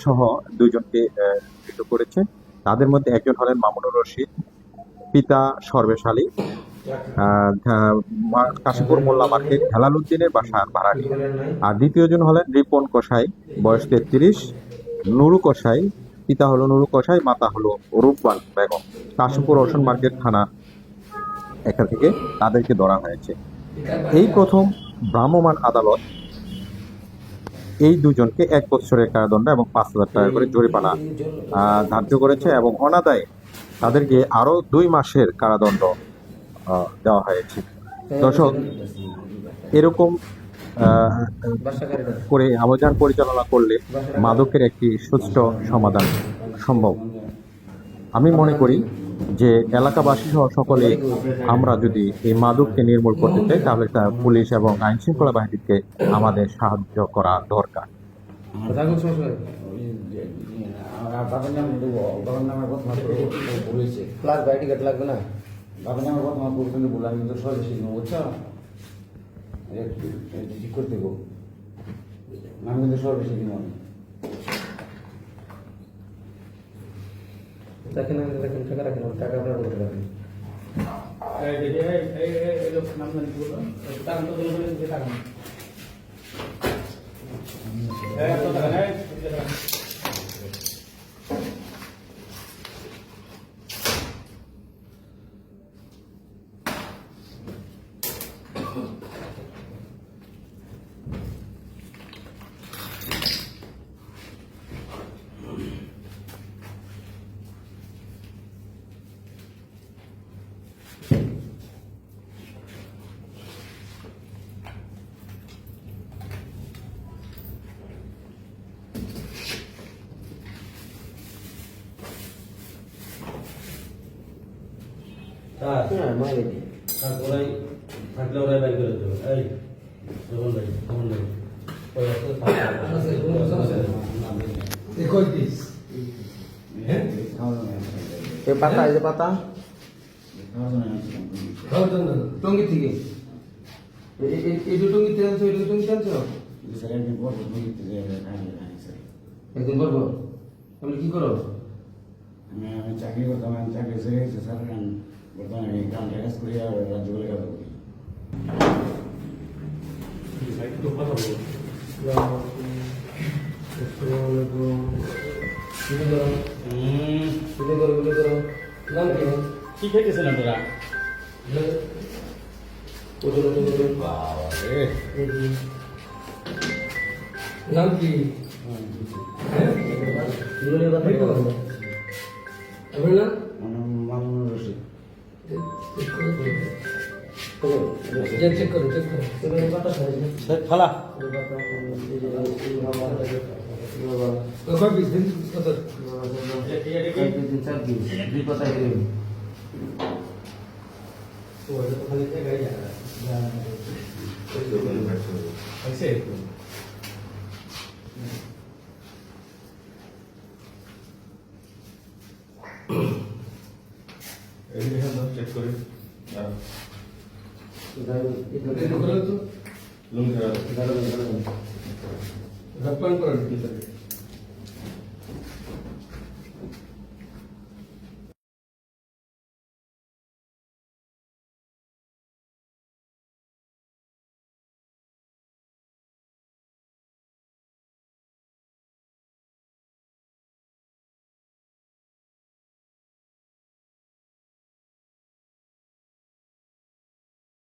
সহ দুইজনকে মৃত্যু করেছে। তাদের মধ্যে একজন হলেন মামুনুর রশিদ, পিতা সর্বেশ আলী, কাশীপুর মোল্লা মার্কেট হেলাল উদ্দিনের বাসার ভাড়াটিয়া। আর দ্বিতীয়জন হলেন রিপন কসাই, বয়স 33, নুরু কসাই, পিতা হলো নুরু কসাই, মাতা হলো রূপবান বেগম। কাশীপুর ওশন মার্কেট থানা এখান থেকে তাদেরকে ধরা হয়েছে। এই প্রথম ভ্রাম্যমাণ আদালত এই দুজনকে 1 বছরের কারাদণ্ড এবং 5,000 টাকা করে জরিমানা ধার্য করেছে এবং অনাদায়ে তাদেরকে আরো 2 মাসের কারাদণ্ড দেওয়া হয়েছে। দর্শক, এরকম করে অভিযান পরিচালনা করলে মাদকের একটি সুষ্ঠু সমাধান সম্ভব। আমি মনে করি যে এলাকাবাসী সহ সকলে আমরা যদি এই মাদককে নির্মূল করতে চাই তাহলে পুলিশ এবং আইন শৃঙ্খলা বাহিনীকে আমাদের সাহায্য করা দরকার। দেখেন টাকা রাখেন, টাকা আপনারা করতে পারেন। ওরাই থাকলে ওরাই বাইক করে দেবে। এই তখন ভাই পাতা এই যে পাতা টঙ্গি থেকে এই দুটো টঙ্গিতে আনছো, এই দুটো টঙ্গিতে আনছো একদিন করবো। তুমি কি করো? আমি চাকরি করতাম, আমি চাকরি ছেড়ে গেছি স্যার। বর্তমানে আমি গ্রামে কাজ করি আর রাজ্য বলে কাজ করি। কি খাইতেছিলাম তোরা? নাম কি? মামুনুর রশিদ। চেক করো ফালা চেক করে লুঙ্গি